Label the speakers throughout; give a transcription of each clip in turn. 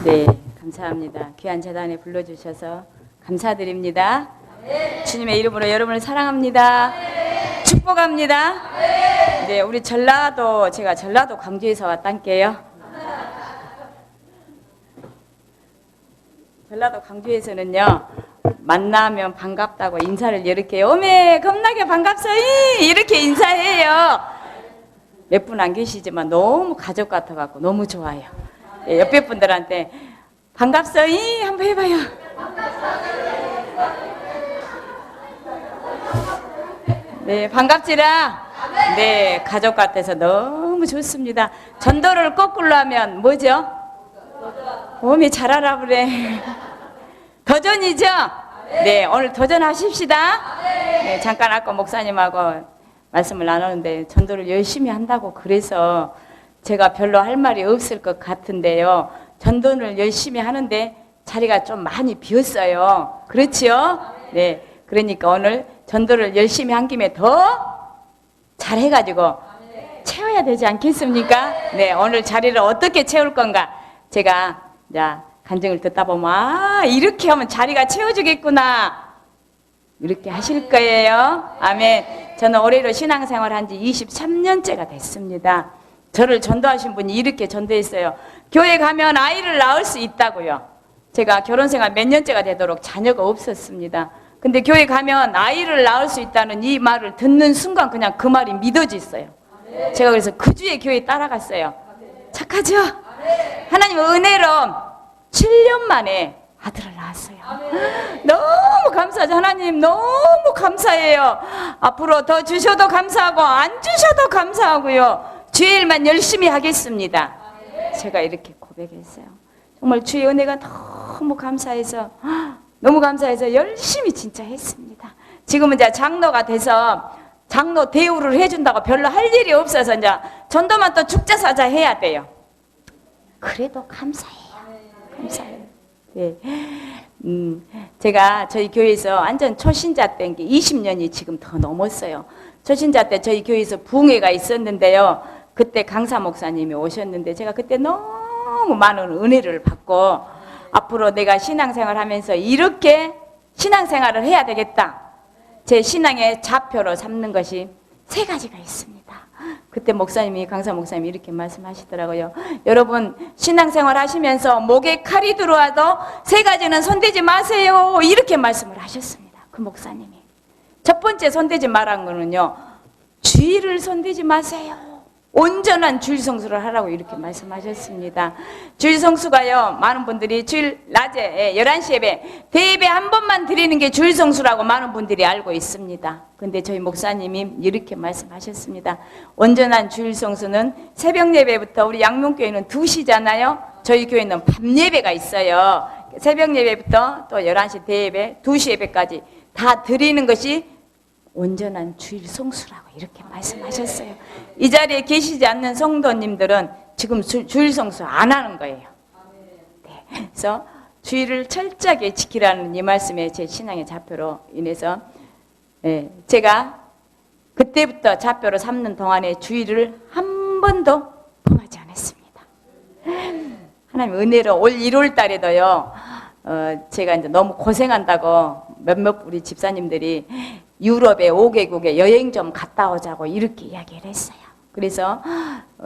Speaker 1: 네, 감사합니다. 귀한 재단에 불러주셔서 감사드립니다. 주님의 이름으로 여러분을 사랑합니다. 축복합니다. 네, 우리 제가 전라도 광주에서 왔단게요. 전라도 광주에서는요, 만나면 반갑다고 인사를 이렇게, 어메, 겁나게 반갑소이! 이렇게 인사해요. 몇 분 안 계시지만 너무 가족 같아갖고 너무 좋아요. 예, 옆에 분들한테 반갑소이! 한번 해봐요. 네, 반갑지라. 네, 가족 같아서 너무 좋습니다. 전도를 거꾸로 하면 뭐죠? 몸이 잘 알아보래. 도전이죠? 네, 오늘 도전하십시다. 네, 잠깐 아까 목사님하고 말씀을 나누는데 전도를 열심히 한다고 그래서 제가 별로 할 말이 없을 것 같은데요. 전도를 열심히 하는데 자리가 좀 많이 비었어요. 그렇지요? 네, 그러니까 오늘 전도를 열심히 한 김에 더 잘해가지고 채워야 되지 않겠습니까? 네, 오늘 자리를 어떻게 채울 건가? 제가 이제 간증을 듣다 보면 아, 이렇게 하면 자리가 채워지겠구나. 이렇게 하실 거예요. 아멘. 저는 올해로 신앙생활 한 지 23년째가 됐습니다. 저를 전도하신 분이 이렇게 전도했어요. 교회 가면 아이를 낳을 수 있다고요. 제가 결혼생활 몇 년째가 되도록 자녀가 없었습니다. 근데 교회 가면 아이를 낳을 수 있다는 이 말을 듣는 순간 그냥 그 말이 믿어졌어요. 제가 그래서 그 주에 교회 따라갔어요. 착하죠? 하나님의 은혜로 7년 만에 아들을 낳았어요. 너무 감사하죠. 하나님 너무 감사해요. 앞으로 더 주셔도 감사하고 안 주셔도 감사하고요. 주의 일만 열심히 하겠습니다. 제가 이렇게 고백했어요. 정말 주의 은혜가 너무 감사해서 열심히 진짜 했습니다. 지금은 이제 장로가 돼서 장로 대우를 해준다고 별로 할 일이 없어서 이제 전도만 또 죽자사자 해야 돼요. 그래도 감사해요. 감사해요. 네. 제가 저희 교회에서 완전 초신자 때인 게 20년이 지금 더 넘었어요. 초신자 때 저희 교회에서 부흥회가 있었는데요. 그때 강사 목사님이 오셨는데 제가 그때 너무 많은 은혜를 받고 앞으로 내가 신앙생활 하면서 이렇게 신앙생활을 해야 되겠다. 제 신앙의 좌표로 삼는 것이 3가지가 있습니다. 그때 목사님이, 강사 목사님이 이렇게 말씀하시더라고요. 여러분, 신앙생활 하시면서 목에 칼이 들어와도 3가지는 손대지 마세요. 이렇게 말씀을 하셨습니다. 그 목사님이. 첫 번째 손대지 말한 거는요, 주의를 손대지 마세요. 온전한 주일 성수를 하라고 이렇게 말씀하셨습니다. 주일 성수가요, 많은 분들이 주일 낮에 11시 예배, 대예배 한 번만 드리는 게 주일 성수라고 많은 분들이 알고 있습니다. 근데 저희 목사님이 이렇게 말씀하셨습니다. 온전한 주일 성수는 새벽 예배부터, 우리 양명교회는 2시잖아요. 저희 교회는 밤 예배가 있어요. 새벽 예배부터 또 11시 대예배, 2시 예배까지 다 드리는 것이 온전한 주일 성수라고 이렇게 말씀하셨어요. 이 자리에 계시지 않는 성도님들은 지금 주일 성수 안 하는 거예요. 네. 그래서 주일을 철저하게 지키라는 이 말씀에 제 신앙의 좌표로 인해서 제가 그때부터 좌표로 삼는 동안에 주일을 한 번도 범하지 않았습니다. 하나님 은혜로 올 1월 달에도요, 제가 이제 너무 고생한다고 몇몇 우리 집사님들이 유럽의 5개국에 여행 좀 갔다 오자고 이렇게 이야기를 했어요. 그래서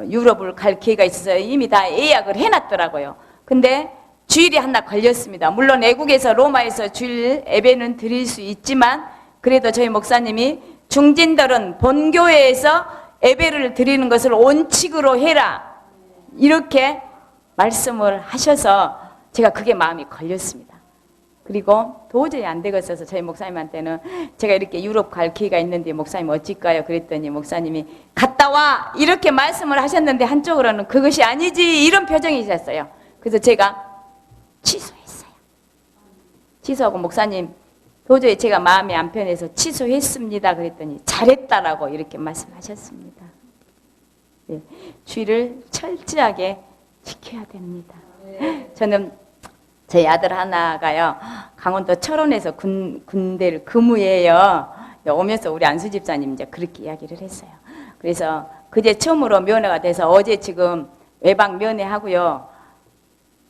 Speaker 1: 유럽을 갈 기회가 있어서 이미 다 예약을 해놨더라고요. 근데 주일이 하나 걸렸습니다. 물론 외국에서 로마에서 주일 예배는 드릴 수 있지만 그래도 저희 목사님이 중진들은 본교회에서 예배를 드리는 것을 원칙으로 해라 이렇게 말씀을 하셔서 제가 그게 마음이 걸렸습니다. 그리고 도저히 안 되겠어서 저희 목사님한테는 제가 이렇게 유럽 갈 기회가 있는데 목사님 어찌까요? 그랬더니 목사님이 갔다 와! 이렇게 말씀을 하셨는데 한쪽으로는 그것이 아니지 이런 표정이셨어요. 그래서 제가 취소했어요. 취소하고 목사님 도저히 제가 마음이 안 편해서 취소했습니다. 그랬더니 잘했다라고 이렇게 말씀하셨습니다. 네, 주의를 철저하게 지켜야 됩니다. 저는 제 아들 하나가요, 강원도 철원에서 군대를 근무해요. 오면서 우리 안수 집사님 이제 그렇게 이야기를 했어요. 그래서 그제 처음으로 면회가 돼서 어제 지금 외박 면회하고요.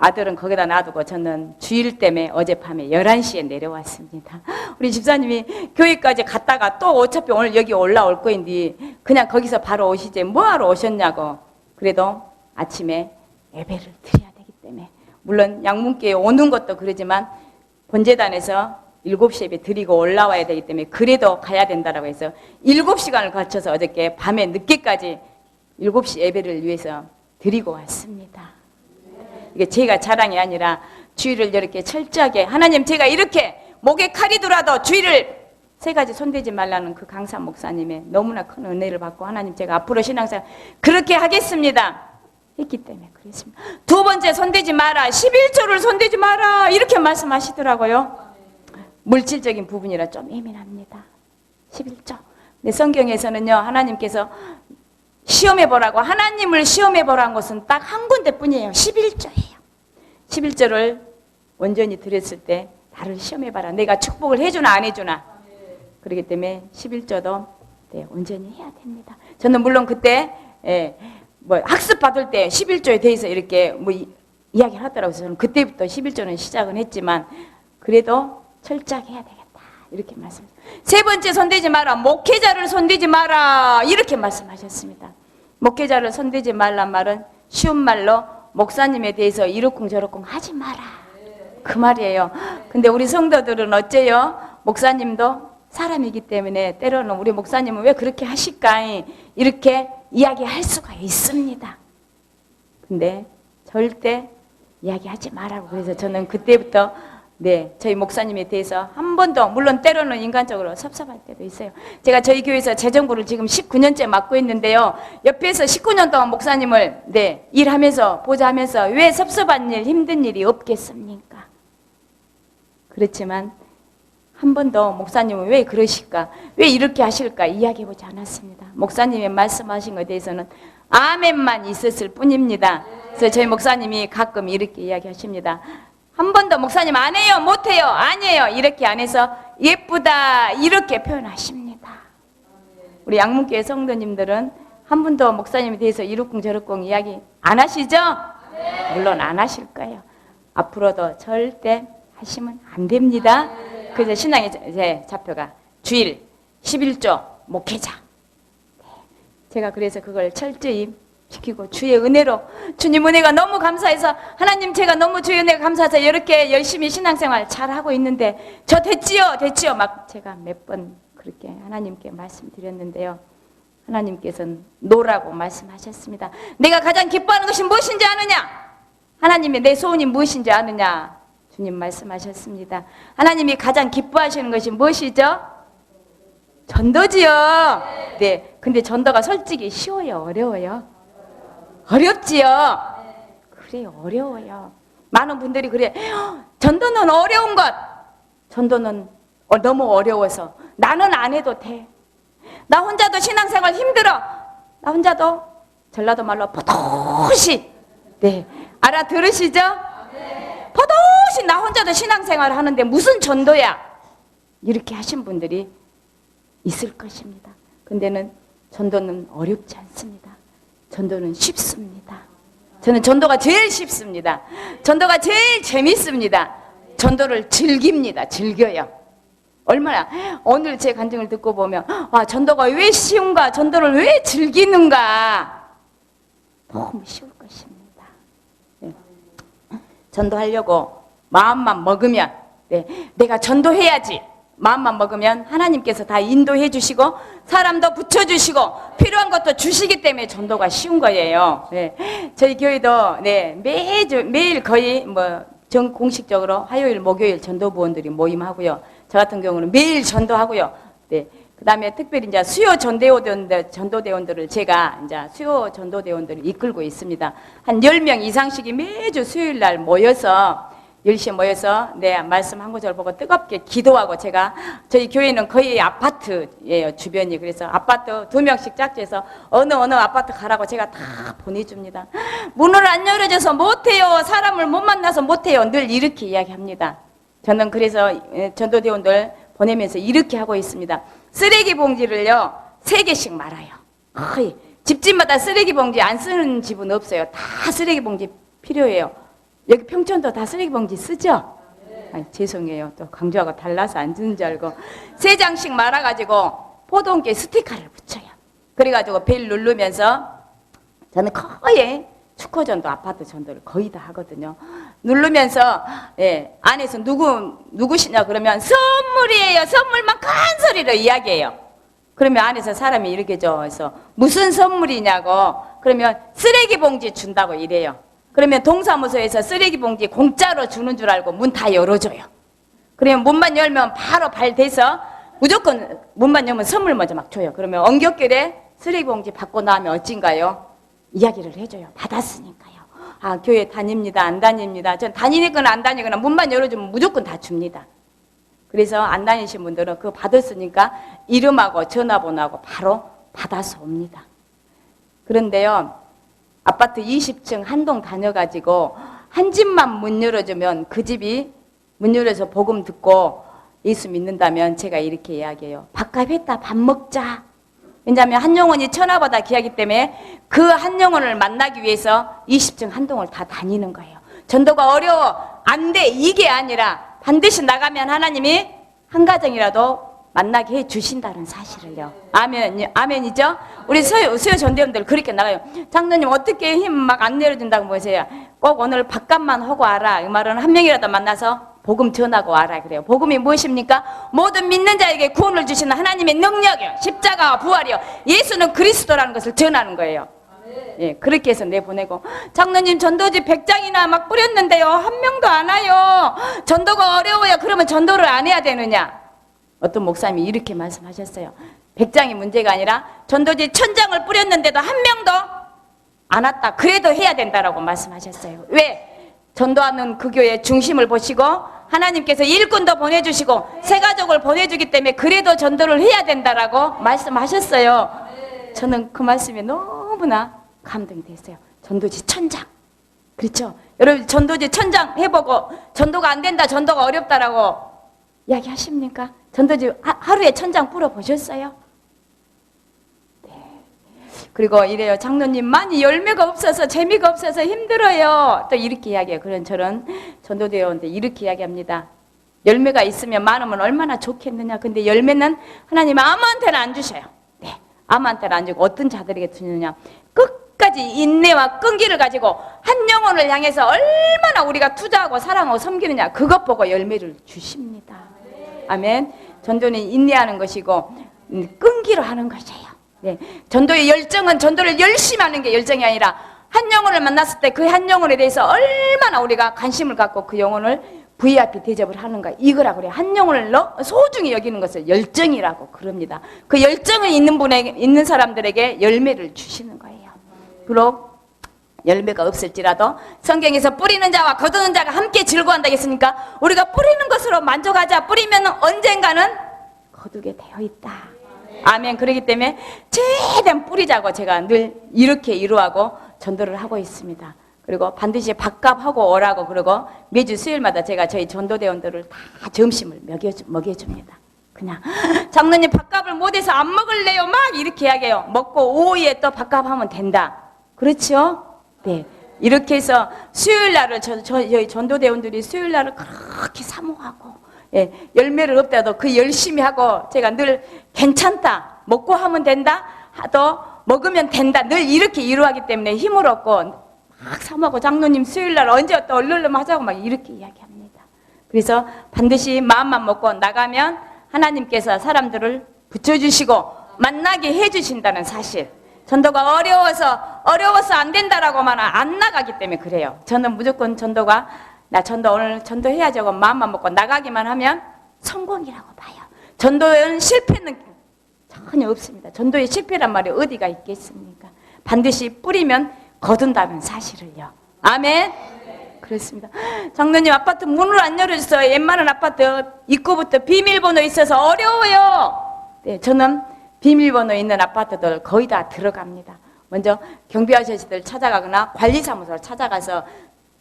Speaker 1: 아들은 거기다 놔두고 저는 주일 때문에 어젯밤에 11시에 내려왔습니다. 우리 집사님이 교회까지 갔다가 또 어차피 오늘 여기 올라올 거인데 그냥 거기서 바로 오시지 뭐하러 오셨냐고. 그래도 아침에 예배를 드려야 되기 때문에 물론 양문교에 오는 것도 그러지만 본제단에서 7시 예배 드리고 올라와야 되기 때문에 그래도 가야 된다라고 해서 7시간을 거쳐서 어저께 밤에 늦게까지 7시 예배를 위해서 드리고 왔습니다. 이게 제가 자랑이 아니라 주일을 이렇게 철저하게 하나님 제가 이렇게 목에 칼이 들어도 주일을 3가지 손대지 말라는 그 강사 목사님의 너무나 큰 은혜를 받고 하나님 제가 앞으로 신앙생활 그렇게 하겠습니다 했기 때문에 그랬습니다. 2번째 손대지 마라 11조를 손대지 마라 이렇게 말씀하시더라고요. 물질적인 부분이라 좀 예민합니다. 11조. 근데 성경에서는요 하나님께서 시험해보라고 하나님을 시험해보라는 것은 딱 한 군데뿐이에요. 11조예요. 11조를 온전히 드렸을 때 나를 시험해봐라. 내가 축복을 해주나 안 해주나. 그렇기 때문에 11조도 네, 온전히 해야 됩니다. 저는 물론 그때 뭐 학습 받을 때 11조에 대해서 이렇게 뭐 이야기를 하더라고요. 저는 그때부터 11조는 시작은 했지만 그래도 철저하게 해야 되겠다. 이렇게 말씀하셨습니다. 3번째 손대지 마라. 목회자를 손대지 마라. 이렇게 말씀하셨습니다. 목회자를 손대지 말란 말은 쉬운 말로 목사님에 대해서 이러쿵저러쿵 하지 마라. 그 말이에요. 근데 우리 성도들은 어째요? 목사님도 사람이기 때문에 때로는 우리 목사님은 왜 그렇게 하실까? 이렇게 이야기할 수가 있습니다. 근데 절대 이야기하지 말라고. 그래서 저는 그때부터 네, 저희 목사님에 대해서 한 번도 물론 때로는 인간적으로 섭섭할 때도 있어요. 제가 저희 교회에서 재정부를 지금 19년째 맡고 있는데요. 옆에서 19년 동안 목사님을 네, 일하면서 보좌하면서 왜 섭섭한 일, 힘든 일이 없겠습니까? 그렇지만 한 번도 목사님은 왜 그러실까? 왜 이렇게 하실까? 이야기해보지 않았습니다. 목사님의 말씀하신 것에 대해서는 아멘만 있었을 뿐입니다. 그래서 저희 목사님이 가끔 이렇게 이야기하십니다. 한 번도 목사님 안 해요, 못 해요, 아니에요 이렇게 안 해서 예쁘다 이렇게 표현하십니다. 우리 양문교회 성도님들은 한 번도 목사님에 대해서 이러쿵저러쿵 이야기 안 하시죠? 물론 안 하실 거예요. 앞으로도 절대 하시면 안 됩니다. 그래서 신앙의 이제 좌표가 주일, 11조, 목회자. 제가 그래서 그걸 철저히 지키고 주의 은혜로 주님 은혜가 너무 감사해서 하나님 제가 너무 주의 은혜가 감사해서 이렇게 열심히 신앙생활 잘하고 있는데 저 됐지요 막 제가 몇 번 그렇게 하나님께 말씀드렸는데요. 하나님께서는 노라고 말씀하셨습니다. 내가 가장 기뻐하는 것이 무엇인지 아느냐? 하나님이 내 소원이 무엇인지 아느냐? 주님 말씀하셨습니다. 하나님이 가장 기뻐하시는 것이 무엇이죠? 전도지요. 네. 근데 전도가 솔직히 쉬워요, 어려워요? 어렵지요? 그래요, 어려워요. 많은 분들이 그래. 전도는 어려운 것. 전도는 너무 어려워서 나는 안 해도 돼. 나 혼자도 신앙생활 힘들어. 나 혼자도 전라도 말로 포도시. 네, 알아들으시죠? 포도시 나 혼자도 신앙생활 하는데 무슨 전도야? 이렇게 하신 분들이 있을 것입니다. 근데는 전도는 어렵지 않습니다. 전도는 쉽습니다. 저는 전도가 제일 쉽습니다. 전도가 제일 재밌습니다. 전도를 즐깁니다. 즐겨요. 얼마나 오늘 제 간증을 듣고 보면 와 전도가 왜 쉬운가? 전도를 왜 즐기는가? 너무 쉬울 것입니다. 네. 전도하려고 마음만 먹으면 네, 내가 전도해야지. 마음만 먹으면 하나님께서 다 인도해 주시고 사람도 붙여주시고 필요한 것도 주시기 때문에 전도가 쉬운 거예요. 네. 저희 교회도 네, 매일 거의 공식적으로 화요일, 목요일 전도부원들이 모임하고요. 저 같은 경우는 매일 전도하고요. 네. 그 다음에 특별히 이제 수요 전도대원들을 제가 이제 수요 전도대원들을 이끌고 있습니다. 한 10명 이상씩이 매주 수요일 날 모여서 10시에 모여서 내 말씀 한 구절 보고 뜨겁게 기도하고 제가 저희 교회는 거의 아파트예요, 주변이. 그래서 아파트 2명씩 짝지어서 어느 아파트 가라고 제가 다 보내줍니다. 문을 안 열어줘서 못해요. 사람을 못 만나서 못해요. 늘 이렇게 이야기합니다. 저는 그래서 전도대원들 보내면서 이렇게 하고 있습니다. 쓰레기 봉지를요 3개씩 말아요. 거의 집집마다 쓰레기 봉지 안 쓰는 집은 없어요. 다 쓰레기 봉지 필요해요. 여기 평촌도 다 쓰레기 봉지 쓰죠? 아니, 죄송해요. 또 강조하고 달라서 안 주는 줄 알고. 3장씩 말아가지고 포동기에 스티커를 붙여요. 그래가지고 벨 누르면서 저는 거의 축호전도 아파트 전도를 거의 다 하거든요. 누르면서 안에서 누구시냐 그러면 선물이에요. 선물만 큰 소리로 이야기해요. 그러면 안에서 사람이 이렇게 해서 무슨 선물이냐고 그러면 쓰레기 봉지 준다고 이래요. 그러면 동사무소에서 쓰레기 봉지 공짜로 주는 줄 알고 문 다 열어줘요. 그러면 문만 열면 바로 발대서 무조건 문만 열면 선물 먼저 막 줘요. 그러면 엉겹결에 쓰레기 봉지 받고 나면 어찐가요? 이야기를 해줘요. 받았으니까요. 아, 교회 다닙니다. 안 다닙니다. 전 다니거나 안 다니거나 문만 열어주면 무조건 다 줍니다. 그래서 안 다니신 분들은 그거 받았으니까 이름하고 전화번호하고 바로 받아서 옵니다. 그런데요, 아파트 20층 한 동 다녀가지고 한 집만 문 열어주면 그 집이 문 열어서 복음 듣고 예수 믿는다면 제가 이렇게 이야기해요. 밥값 했다, 밥 먹자. 왜냐하면 한 영혼이 천하보다 귀하기 때문에 그 한 영혼을 만나기 위해서 20층 한 동을 다 다니는 거예요. 전도가 어려워, 안 돼, 이게 아니라 반드시 나가면 하나님이 한 가정이라도 만나게 해주신다는 사실을요. 아멘이죠? 우리 수요 전도연들 그렇게 나가요. 장로님 어떻게 힘 막 안 내려준다고 보세요. 꼭 오늘 밥값만 하고 와라. 이 말은 한 명이라도 만나서 복음 전하고 와라 그래요. 복음이 무엇입니까? 모든 믿는 자에게 구원을 주시는 하나님의 능력이요. 십자가와 부활이요. 예수는 그리스도라는 것을 전하는 거예요. 예, 그렇게 해서 내보내고 장로님 전도지 100장이나 막 뿌렸는데요. 한 명도 안 와요. 전도가 어려워요. 그러면 전도를 안 해야 되느냐? 어떤 목사님이 이렇게 말씀하셨어요. 100장이 문제가 아니라 전도지 1000장을 뿌렸는데도 한 명도 안 왔다. 그래도 해야 된다라고 말씀하셨어요. 왜? 전도하는 그 교회의 중심을 보시고 하나님께서 일꾼도 보내주시고 새 가족을 보내주기 때문에 그래도 전도를 해야 된다라고 말씀하셨어요. 저는 그 말씀에 너무나 감동이 됐어요. 전도지 1000장. 그렇죠? 여러분 전도지 1000장 해보고 전도가 안 된다, 전도가 어렵다라고 이야기하십니까? 전도지 하루에 1000장 뿌려보셨어요? 네. 그리고 이래요. 장로님 많이 열매가 없어서 재미가 없어서 힘들어요. 또 이렇게 이야기해요. 그런 저런 전도대원들 이렇게 이야기합니다. 열매가 있으면 많으면 얼마나 좋겠느냐. 근데 열매는 하나님 아무한테나 안 주셔요. 네. 아무한테나 안 주고 어떤 자들에게 주느냐. 끝까지 인내와 끈기를 가지고 한 영혼을 향해서 얼마나 우리가 투자하고 사랑하고 섬기느냐. 그것 보고 열매를 주십니다. 아멘. 전도는 인내하는 것이고 끈기로 하는 것이에요. 네. 전도의 열정은 전도를 열심히 하는 게 열정이 아니라 한 영혼을 만났을 때 그 한 영혼에 대해서 얼마나 우리가 관심을 갖고 그 영혼을 VIP 대접을 하는가 이거라고 그래요. 한 영혼을 소중히 여기는 것을 열정이라고 그럽니다. 그 열정이 있는 사람들에게 열매를 주시는 거예요. 비록 열매가 없을지라도 성경에서 뿌리는 자와 거두는 자가 함께 즐거워한다 했으니까 우리가 뿌리는 것으로 만족하자. 뿌리면 언젠가는 거두게 되어 있다. 아멘. 그렇기 때문에 최대한 뿌리자고 제가 늘 이렇게 이루하고 전도를 하고 있습니다. 그리고 반드시 밥값하고 오라고 그러고 매주 수요일마다 제가 저희 전도대원들을 다 점심을 먹여줍니다. 그냥 장로님 밥값을 못해서 안 먹을래요 막 이렇게 이야기해요. 먹고 오후에 또 밥값하면 된다. 그렇죠? 네. 이렇게 해서 수요일날을 저희 전도대원들이 수요일날을 그렇게 사모하고 예, 열매를 없다도 그 열심히 하고 제가 늘 괜찮다 먹고 하면 된다 또 먹으면 된다 늘 이렇게 이루하기 때문에 힘을 얻고 막 사모하고 장로님 수요일날 언제 또 얼른 하자고 막 이렇게 이야기합니다. 그래서 반드시 마음만 먹고 나가면 하나님께서 사람들을 붙여주시고 만나게 해주신다는 사실. 전도가 어려워서 안 된다라고만 안 나가기 때문에 그래요. 저는 무조건 전도가 나 오늘 전도해야지 하고 마음만 먹고 나가기만 하면 성공이라고 봐요. 전도에는 실패는 전혀 없습니다. 전도에 실패란 말이 어디가 있겠습니까? 반드시 뿌리면 거둔다는 사실을요. 아멘. 그렇습니다. 장로님 아파트 문을 안 열어줬어요. 웬만한 아파트 입구부터 비밀번호 있어서 어려워요. 네, 저는 비밀번호 있는 아파트들 거의 다 들어갑니다. 먼저 경비 아저씨들 찾아가거나 관리사무소를 찾아가서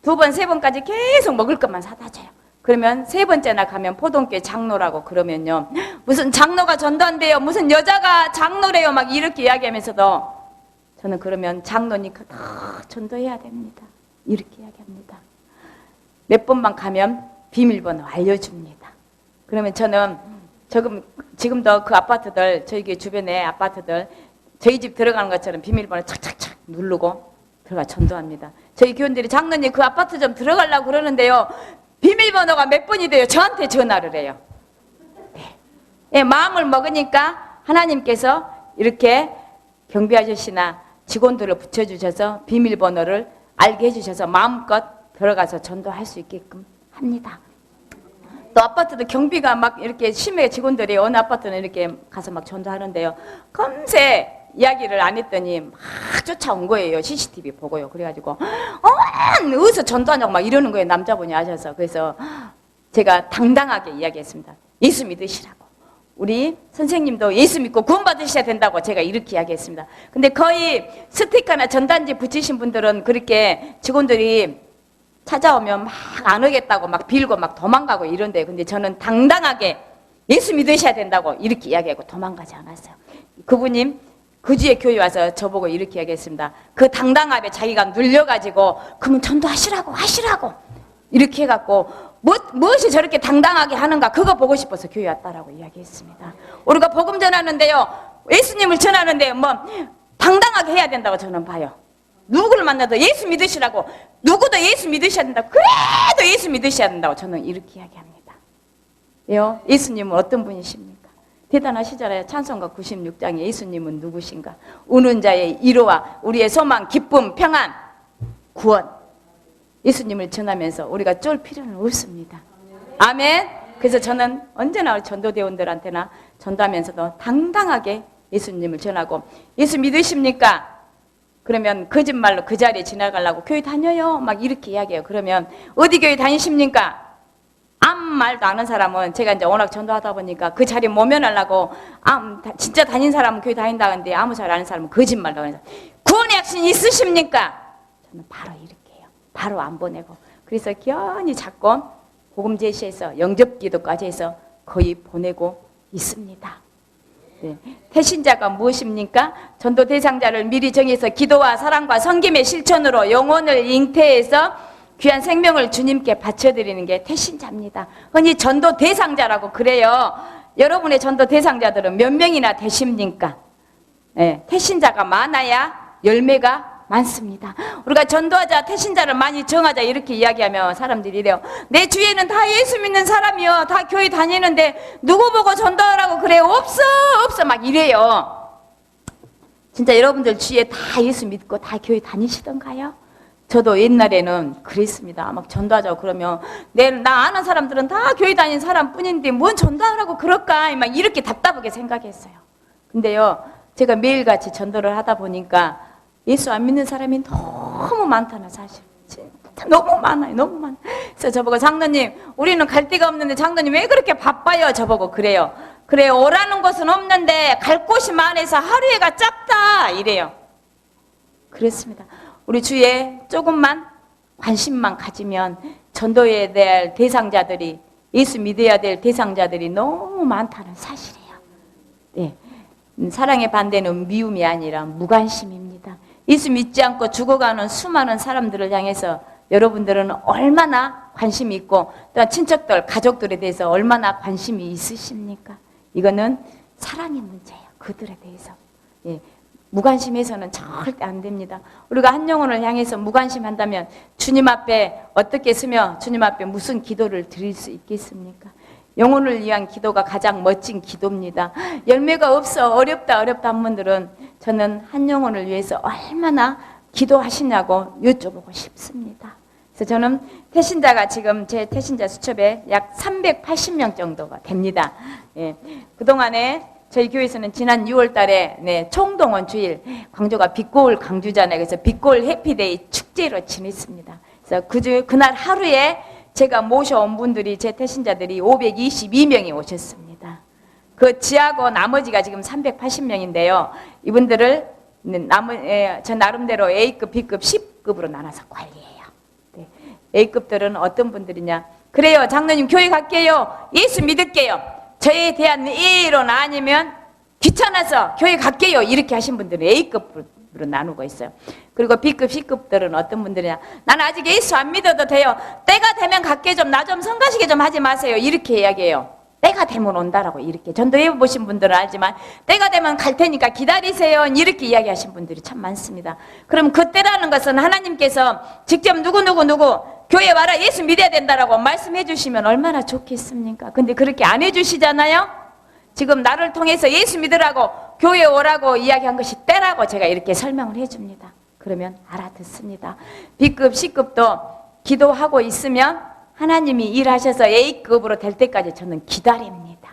Speaker 1: 2번, 3번까지 계속 먹을 것만 사다 줘요. 그러면 3번째나 가면 포동교회 장로라고 그러면요. 무슨 장로가 전도한대요. 무슨 여자가 장로래요. 막 이렇게 이야기하면서도 저는 그러면 장로니까 다 전도해야 됩니다. 이렇게 이야기합니다. 몇 번만 가면 비밀번호 알려줍니다. 그러면 저는 지금도 그 아파트들, 저희 주변에 아파트들 저희 집 들어가는 것처럼 비밀번호 착착착 누르고 들어가 전도합니다. 저희 교원들이 장로님 그 아파트 좀 들어가려고 그러는데요. 비밀번호가 몇 번이 돼요? 저한테 전화를 해요. 네. 예, 마음을 먹으니까 하나님께서 이렇게 경비 아저씨나 직원들을 붙여주셔서 비밀번호를 알게 해주셔서 마음껏 들어가서 전도할 수 있게끔 합니다. 또 아파트도 경비가 막 이렇게 심해 직원들이 어느 아파트는 이렇게 가서 막 전도하는데요. 금세 이야기를 안 했더니 막 쫓아온 거예요. CCTV 보고요. 그래가지고 어디서 전도하냐고 막 이러는 거예요. 남자분이 아셔서. 그래서 제가 당당하게 이야기했습니다. 예수 믿으시라고. 우리 선생님도 예수 믿고 구원 받으셔야 된다고 제가 이렇게 이야기했습니다. 근데 거의 스티커나 전단지 붙이신 분들은 그렇게 직원들이 찾아오면 막 안 오겠다고 막 빌고 막 도망가고 이런데, 근데 저는 당당하게 예수 믿으셔야 된다고 이렇게 이야기하고 도망가지 않았어요. 그분님 그 주에 교회 와서 저보고 이렇게 이야기했습니다. 그 당당함에 자기가 눌려가지고 그러면 전도하시라고 하시라고 이렇게 해갖고 무엇이 저렇게 당당하게 하는가 그거 보고 싶어서 교회 왔다라고 이야기했습니다. 우리가 복음 전하는데요, 예수님을 전하는데 뭐 당당하게 해야 된다고 저는 봐요. 누구를 만나도 예수 믿으시라고, 누구도 예수 믿으셔야 된다고, 그래도 예수 믿으셔야 된다고 저는 이렇게 이야기합니다. 왜요? 예수님은 어떤 분이십니까? 대단하시잖아요. 찬송가 96장에 예수님은 누구신가? 우는 자의 위로와 우리의 소망, 기쁨, 평안, 구원. 예수님을 전하면서 우리가 쫄 필요는 없습니다. 아멘. 그래서 저는 언제나 우리 전도대원들한테나 전도하면서도 당당하게 예수님을 전하고, 예수 믿으십니까? 그러면 거짓말로 그 자리에 지나가려고 교회 다녀요 막 이렇게 이야기해요. 그러면 어디 교회 다니십니까? 아무 말도 안 하는 사람은, 제가 이제 워낙 전도하다 보니까 그 자리에 모면하려고 진짜 다닌 사람은 교회 다닌다 하는데 아무 잘 아는 사람은 거짓말로 하는 사람. 구원의 확신 있으십니까? 저는 바로 이렇게 해요. 바로 안 보내고. 그래서 견히 자꾸 복음 제시해서 영접 기도까지 해서 거의 보내고 있습니다. 네. 태신자가 무엇입니까? 전도 대상자를 미리 정해서 기도와 사랑과 섬김의 실천으로 영혼을 잉태해서 귀한 생명을 주님께 바쳐드리는 게 태신자입니다. 흔히 전도 대상자라고 그래요. 여러분의 전도 대상자들은 몇 명이나 되십니까? 네. 태신자가 많아야 열매가 많습니다. 우리가 전도하자, 태신자를 많이 정하자 이렇게 이야기하면 사람들이 이래요. 내 주위에는 다 예수 믿는 사람이요, 다 교회 다니는데 누구 보고 전도하라고 그래? 없어 막 이래요. 진짜 여러분들 주위에 다 예수 믿고 다 교회 다니시던가요? 저도 옛날에는 그랬습니다. 막 전도하자고 그러면 나 아는 사람들은 다 교회 다니는 사람뿐인데 뭔 전도하라고 그럴까? 막 이렇게 답답하게 생각했어요. 근데요, 제가 매일같이 전도를 하다 보니까 예수 안 믿는 사람이 너무 많다는 사실. 진짜 너무 많아요. 너무 많아요. 그래서 저보고 장로님, 우리는 갈 데가 없는데 장로님 왜 그렇게 바빠요? 저보고 그래요. 그래, 오라는 곳은 없는데 갈 곳이 많아서 하루에가 짧다 이래요. 그렇습니다. 우리 주위에 조금만 관심만 가지면 전도에 대한 대상자들이, 예수 믿어야 될 대상자들이 너무 많다는 사실이에요. 네. 사랑의 반대는 미움이 아니라 무관심입니다. 예수 믿지 않고 죽어가는 수많은 사람들을 향해서 여러분들은 얼마나 관심이 있고, 또 친척들, 가족들에 대해서 얼마나 관심이 있으십니까? 이거는 사랑의 문제예요. 그들에 대해서. 예. 무관심해서는 절대 안 됩니다. 우리가 한 영혼을 향해서 무관심한다면 주님 앞에 어떻게 서며 주님 앞에 무슨 기도를 드릴 수 있겠습니까? 영혼을 위한 기도가 가장 멋진 기도입니다. 열매가 없어 어렵다 한 분들은 저는 한 영혼을 위해서 얼마나 기도하시냐고 여쭤보고 싶습니다. 그래서 저는 태신자가 지금 제 태신자 수첩에 약 380명 정도가 됩니다. 예. 그동안에 저희 교회에서는 지난 6월 달에 총동원 주일, 광주가 빛고울 광주잖아요. 그래서 빛고울 해피데이 축제로 지냈습니다. 그래서 그날 하루에 제가 모셔온 분들이, 제 태신자들이 522명이 오셨습니다. 그 지하고 나머지가 지금 380명인데요. 이분들을 저 나름대로 A급, B급, C급으로 나눠서 관리해요. 네. A급들은 어떤 분들이냐? 그래요, 장로님 교회 갈게요. 예수 믿을게요. 저에 대한 예의로나 아니면 귀찮아서 교회 갈게요. 이렇게 하신 분들은 A급 식으로 나누고 있어요. 그리고 B급, C급들은 어떤 분들이냐, 나는 아직 예수 안 믿어도 돼요. 때가 되면 갈게 좀, 나 좀 성가시게 좀 하지 마세요. 이렇게 이야기해요. 때가 되면 온다라고 이렇게. 전도해 보신 분들은 알지만 때가 되면 갈 테니까 기다리세요. 이렇게 이야기하신 분들이 참 많습니다. 그럼 그때라는 것은 하나님께서 직접 누구 교회 와라 예수 믿어야 된다라고 말씀해 주시면 얼마나 좋겠습니까? 근데 그렇게 안 해주시잖아요. 지금 나를 통해서 예수 믿으라고 교회 오라고 이야기한 것이 때라고 제가 이렇게 설명을 해줍니다. 그러면 알아듣습니다. B급, C급도 기도하고 있으면 하나님이 일하셔서 A급으로 될 때까지 저는 기다립니다.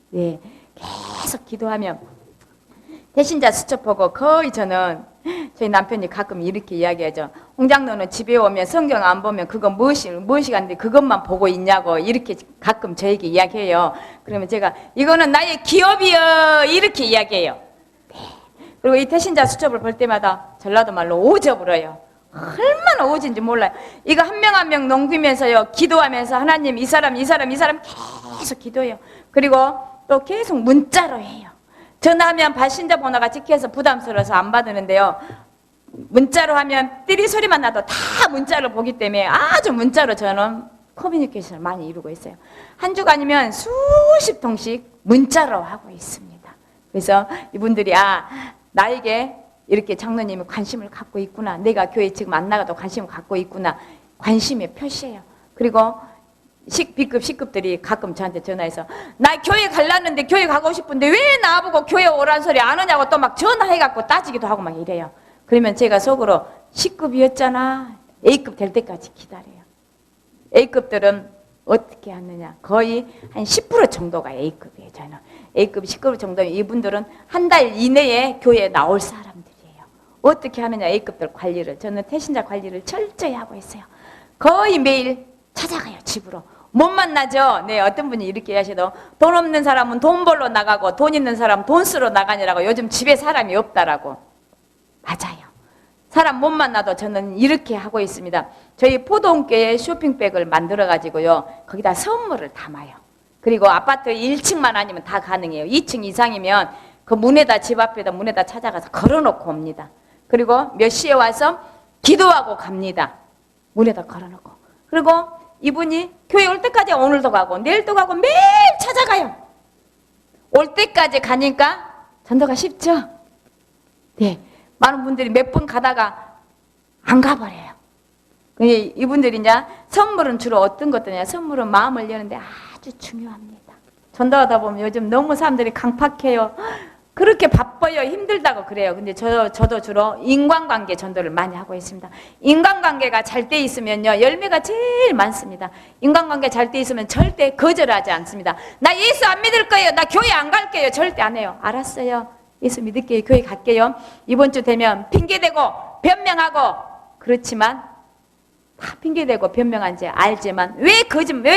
Speaker 1: 네, 계속 기도하면 대신자 수첩 보고 거의 저는 저희 남편이 가끔 이렇게 이야기하죠. 홍장로는 집에 오면 성경 안 보면 그거 무엇이 간데 그것만 보고 있냐고 이렇게 가끔 저에게 이야기해요. 그러면 제가 이거는 나의 기업이요 이렇게 이야기해요. 네. 그리고 이 태신자 수첩을 볼 때마다 전라도 말로 오져불어요. 얼마나 오진지 몰라요. 이거 한 명 한 명 넘기면서요 기도하면서 하나님 이 사람 계속 기도해요. 그리고 또 계속 문자로 해요. 전화하면 발신자 번호가 찍혀서 부담스러워서 안 받으는데요. 문자로 하면 띠리 소리만 나도 다 문자로 보기 때문에 아주 문자로 저는 커뮤니케이션을 많이 이루고 있어요. 한 주간이면 수십 통씩 문자로 하고 있습니다. 그래서 이분들이 나에게 이렇게 장로님이 관심을 갖고 있구나. 내가 교회 지금 안 나가도 관심을 갖고 있구나. 관심의 표시예요. 그리고 B급, C급들이 가끔 저한테 전화해서 나 교회 가려는데 교회 가고 싶은데 왜 나보고 교회 오라는 소리 안 오냐고 또 막 전화해갖고 따지기도 하고 막 이래요. 그러면 제가 속으로 C급이었잖아. A급 될 때까지 기다려요. A급들은 어떻게 하느냐. 거의 한 10% 정도가 A급이에요. 저는 A급, C급 정도 이분들은 한 달 이내에 교회에 나올 사람들이에요. 어떻게 하느냐. A급들 관리를. 저는 태신자 관리를 철저히 하고 있어요. 거의 매일 찾아가요. 집으로. 못 만나죠. 네, 어떤 분이 이렇게 하셔도 돈 없는 사람은 돈 벌러 나가고 돈 있는 사람은 돈 쓰러 나가냐라고 요즘 집에 사람이 없다라고. 맞아요. 사람 못 만나도 저는 이렇게 하고 있습니다. 저희 포동교에 쇼핑백을 만들어가지고요. 거기다 선물을 담아요. 그리고 아파트 1층만 아니면 다 가능해요. 2층 이상이면 그 문에다 집 앞에다 문에다 찾아가서 걸어놓고 옵니다. 그리고 몇 시에 와서 기도하고 갑니다. 문에다 걸어놓고. 그리고 이분이 교회 올 때까지 오늘도 가고 내일도 가고 매일 찾아가요. 올 때까지 가니까 전도가 쉽죠? 네. 많은 분들이 몇 번 가다가 안 가버려요. 이분들이 이제 선물은 주로 어떤 것들이냐. 선물은 마음을 여는데 아주 중요합니다. 전도하다 보면 요즘 너무 사람들이 강팍해요. 그렇게 바빠요. 힘들다고 그래요. 근데 저도 주로 인간관계 전도를 많이 하고 있습니다. 인간관계가 잘 돼 있으면요. 열매가 제일 많습니다. 인간관계 잘 돼 있으면 절대 거절하지 않습니다. 나 예수 안 믿을 거예요. 나 교회 안 갈게요. 절대 안 해요. 알았어요. 예수 믿을게요. 교회 갈게요. 이번 주 되면 핑계대고 변명하고 그렇지만 다 핑계대고 변명한지 알지만 왜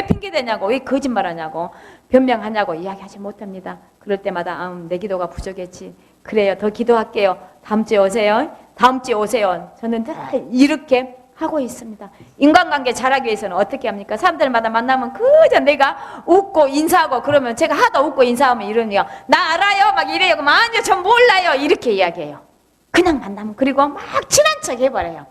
Speaker 1: 핑계대냐고 왜 거짓말하냐고 변명하냐고 이야기하지 못합니다. 그럴 때마다 내 기도가 부족했지. 그래요. 더 기도할게요. 다음 주에 오세요. 다음 주에 오세요. 저는 늘 이렇게 하고 있습니다. 인간관계 잘하기 위해서는 어떻게 합니까? 사람들마다 만나면 그저 내가 웃고 인사하고 그러면 제가 하도 웃고 인사하면 이러네요. 나 알아요? 막 이래요. 그럼 아니요. 전 몰라요. 이렇게 이야기해요. 그냥 만나면 그리고 막 친한 척 해버려요.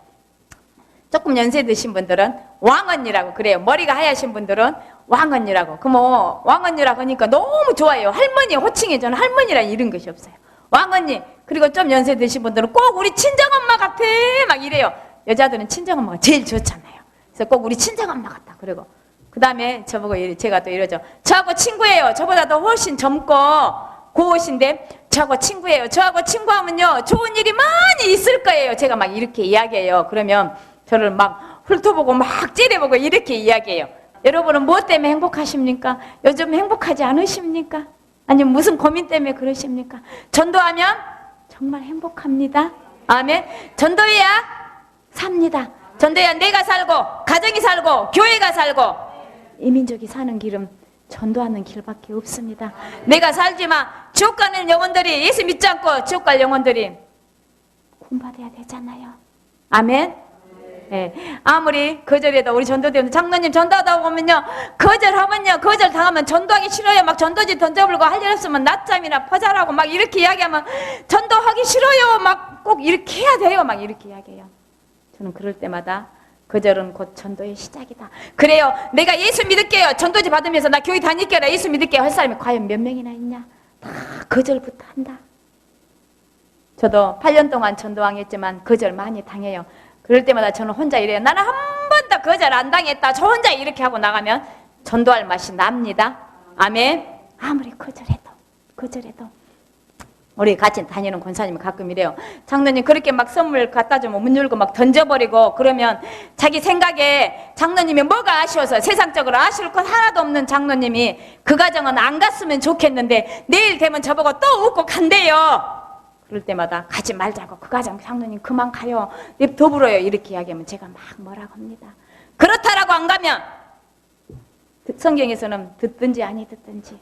Speaker 1: 조금 연세 드신 분들은 왕언니라고 그래요. 머리가 하얗신 분들은 왕언니라고. 그럼 왕언니라고 하니까 너무 좋아요. 할머니 호칭에 저는 할머니라는 이런 것이 없어요. 왕언니. 그리고 좀 연세 드신 분들은 꼭 우리 친정엄마 같아 막 이래요. 여자들은 친정엄마가 제일 좋잖아요. 그래서 꼭 우리 친정엄마 같다. 그리고 그 다음에 저보고 제가 또 이러죠. 저하고 친구예요. 저보다 더 훨씬 젊고 고우신데 저하고 친구예요. 저하고 친구하면요 좋은 일이 많이 있을 거예요. 제가 막 이렇게 이야기해요. 그러면 저를 막 훑어보고 막 찌려보고 이렇게 이야기해요. 여러분은 무엇 때문에 행복하십니까? 요즘 행복하지 않으십니까? 아니면 무슨 고민 때문에 그러십니까? 전도하면 정말 행복합니다. 아멘. 전도해야 삽니다. 전도해야 내가 살고 가정이 살고 교회가 살고 이 민족이 사는 길은 전도하는 길밖에 없습니다. 내가 살지만 지옥 가는 영혼들이 예수 믿지 않고 지옥 갈 영혼들이 구원받아야 되잖아요. 아멘. 예, 아무리 거절해도 우리 전도대원 장로님 전도하다 보면요, 거절 당하면 전도하기 싫어요. 막 전도지 던져불고 할 일 없으면 낮잠이나 퍼자라고 막 이렇게 이야기하면 전도하기 싫어요. 막 꼭 이렇게 해야 돼요. 막 이렇게 이야기해요. 저는 그럴 때마다 거절은 곧 전도의 시작이다. 그래요. 내가 예수 믿을게요. 전도지 받으면서 나 교회 다닐게요. 나 예수 믿을게요. 할 사람이 과연 몇 명이나 있냐? 다 거절부터 한다. 저도 8년 동안 전도왕했지만 거절 많이 당해요. 그럴 때마다 저는 혼자 이래요. 나는 한 번도 거절 안 당했다. 저 혼자 이렇게 하고 나가면 전도할 맛이 납니다. 아멘. 아무리 거절해도 우리 같이 다니는 권사님이 가끔 이래요. 장로님 그렇게 막 선물 갖다 주면 문 열고 막 던져버리고 그러면 자기 생각에 장로님이 뭐가 아쉬워서 세상적으로 아쉬울 것 하나도 없는 장로님이 그 가정은 안 갔으면 좋겠는데 내일 되면 저보고 또 웃고 간대요. 그럴 때마다 가지 말자고, 그 가정 장로님 그만 가요, 더불어요 이렇게 이야기하면 제가 막 뭐라고 합니다. 그렇다라고 안 가면 성경에서는 듣든지 아니 듣든지,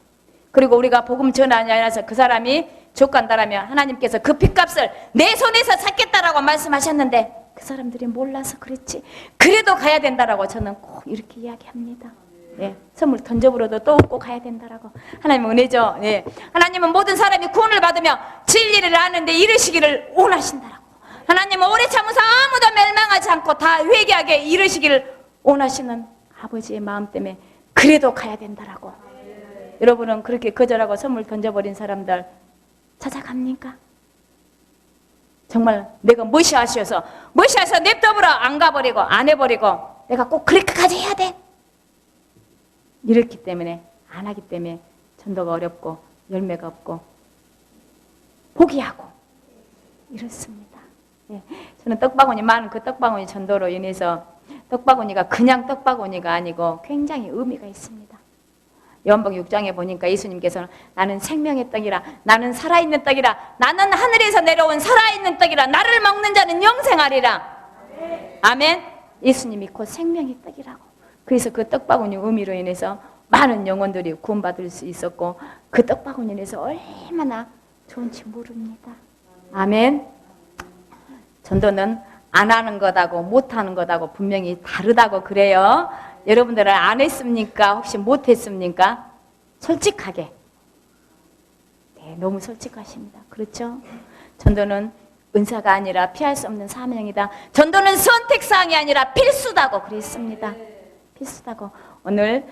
Speaker 1: 그리고 우리가 복음 전하지 않아서 그 사람이 족간다라면 하나님께서 그 핏값을 내 손에서 샀겠다라고 말씀하셨는데 그 사람들이 몰라서 그렇지 그래도 가야 된다라고 저는 꼭 이렇게 이야기합니다. 예, 선물 던져버려도 또 꼭 가야 된다라고. 하나님은 은혜죠. 예, 하나님은 모든 사람이 구원을 받으며 진리를 아는데 이르시기를 원하신다라고. 하나님은 오래 참으사 아무도 멸망하지 않고 다 회개하게 이르시기를 원하시는 아버지의 마음 때문에 그래도 가야 된다라고. 여러분은 그렇게 거절하고 선물 던져버린 사람들 찾아갑니까? 정말 내가 무엇이 아쉬워서 냅둬버려 안 가버리고 안 해버리고 내가 꼭 그렇게까지 해야 돼? 이렇기 때문에 안 하기 때문에 전도가 어렵고 열매가 없고 포기하고 이렇습니다. 예, 저는 떡바구니 많은 그 떡바구니 전도로 인해서 떡바구니가 그냥 떡바구니가 아니고 굉장히 의미가 있습니다. 요한복음 6장에 보니까 예수님께서는 나는 생명의 떡이라, 나는 살아있는 떡이라, 나는 하늘에서 내려온 살아있는 떡이라, 나를 먹는 자는 영생하리라. 아멘. 예수님이 곧 생명의 떡이라고. 그래서 그 떡바구니 의미로 인해서 많은 영혼들이 구원받을 수 있었고 그 떡바구니 인해서 얼마나 좋은지 모릅니다. 아멘. 전도는 안 하는 것하고 못 하는 것하고 분명히 다르다고 그래요. 여러분들은 안 했습니까? 혹시 못 했습니까? 솔직하게. 네, 너무 솔직하십니다. 그렇죠? 전도는 은사가 아니라 피할 수 없는 사명이다. 전도는 선택사항이 아니라 필수다고 그랬습니다. 필수다고. 오늘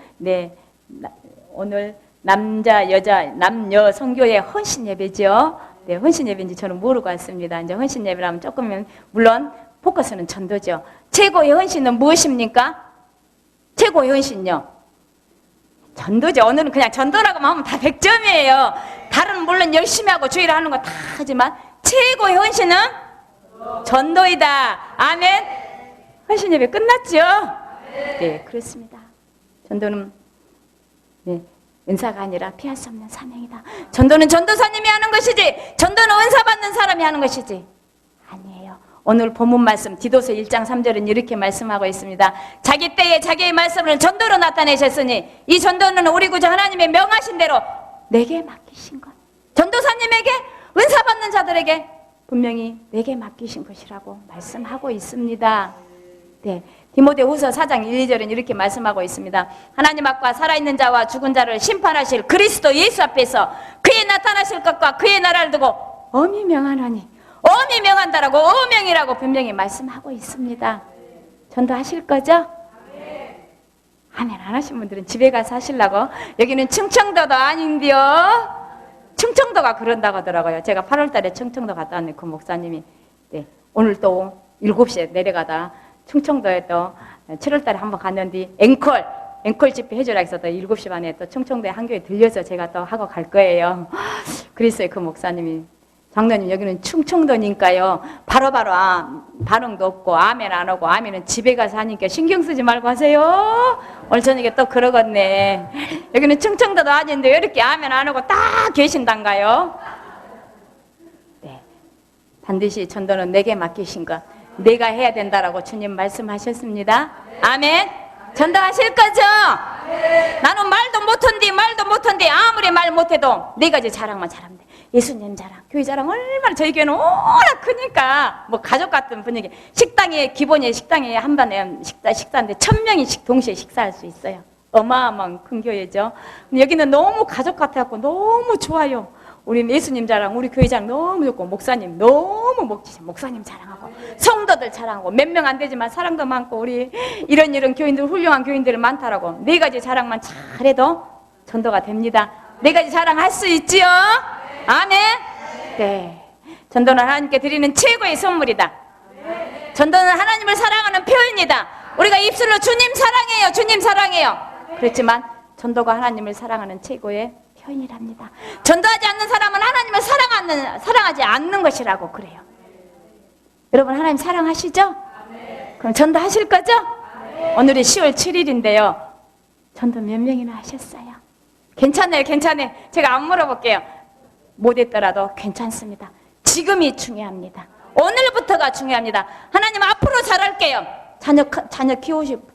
Speaker 1: 남자, 여자, 남녀 선교의 헌신 예배죠. 네, 헌신 예배인지 저는 모르고 왔습니다. 이제 헌신 예배라면 조금은 물론 포커스는 전도죠. 최고의 헌신은 무엇입니까? 최고의 헌신요. 전도죠. 오늘은 그냥 전도라고 하면 다 100점이에요. 다른 물론 열심히 하고 주의를 하는 거 다 하지만 최고의 헌신은 전도이다. 아멘. 헌신 예배 끝났죠? 네, 그렇습니다. 전도는 은사가 아니라 피할 수 없는 사명이다. 전도는 전도사님이 하는 것이지 전도는 은사 받는 사람이 하는 것이지 아니에요. 오늘 본문 말씀 디도서 1장 3절은 이렇게 말씀하고 있습니다. 자기 때에 자기의 말씀을 전도로 나타내셨으니 이 전도는 우리 구주 하나님의 명하신 대로 내게 맡기신 것. 전도사님에게 은사 받는 자들에게 분명히 내게 맡기신 것이라고 말씀하고 있습니다. 네, 디모데후서 4장 1, 2절은 이렇게 말씀하고 있습니다. 하나님 앞과 살아있는 자와 죽은 자를 심판하실 그리스도 예수 앞에서 그의 나타나실 것과 그의 나라를 두고 엄히 명하노니 엄히 명한다라고 어명이라고 분명히 말씀하고 있습니다. 전도하실 거죠? 아멘. 안 하신 분들은 집에 가서 하시려고. 여기는 충청도도 아닌데요. 충청도가 그런다고 하더라고요. 제가 8월 달에 충청도 갔다 왔는데 그 목사님이 오늘 또 7시에 내려가다 충청도에 또 7월 달에 한번 갔는데 앵콜 집회 해주라 해서 또 7시 반에 또 충청도에 한 교회 들려서 제가 또 하고 갈 거예요. 그랬어요. 그 목사님이 장로님 여기는 충청도니까요. 바로바로 반응도 없고 아멘 안 하고 아멘은 집에 가서 하니까 신경 쓰지 말고 하세요. 오늘 저녁에 또 그러겠네. 여기는 충청도도 아닌데 왜 이렇게 아멘 안 하고 딱 계신단가요? 네, 반드시 전도는 내게 맡기신 것 내가 해야 된다라고 주님 말씀하셨습니다. 아멘. 전도하실 거죠? 나는 말도 못한디 아무리 말 못해도 네 가지 자랑만 잘하면 돼. 예수님 자랑, 교회 자랑 얼마나 저희 교회는 워낙 크니까 뭐 가족 같은 분위기. 식당에 기본이 식당에 한 번에 식사인데 1,000명이 동시에 식사할 수 있어요. 어마어마한 큰 교회죠. 여기는 너무 가족 같아갖고 너무 좋아요. 우리 예수님 자랑, 우리 교회 자랑 너무 좋고 목사님 너무 멋지신 목사님 자랑하고 성도들 자랑하고 몇 명 안 되지만 사랑도 많고 우리 이런 교인들 훌륭한 교인들이 많다라고 네 가지 자랑만 잘해도 전도가 됩니다. 네 가지 자랑할 수 있지요? 아멘. 네. 전도는 하나님께 드리는 최고의 선물이다. 전도는 하나님을 사랑하는 표현이다. 우리가 입술로 주님 사랑해요, 주님 사랑해요. 그렇지만 전도가 하나님을 사랑하는 최고의 표현이랍니다. 전도하지 않는 사람은 하나님을 사랑하지 않는 것이라고 그래요. 여러분 하나님 사랑하시죠? 그럼 전도하실 거죠? 오늘이 10월 7일인데요. 전도 몇 명이나 하셨어요? 괜찮아요, 괜찮아요. 제가 안 물어볼게요. 못했더라도 괜찮습니다. 지금이 중요합니다. 오늘부터가 중요합니다. 하나님 앞으로 잘할게요. 자녀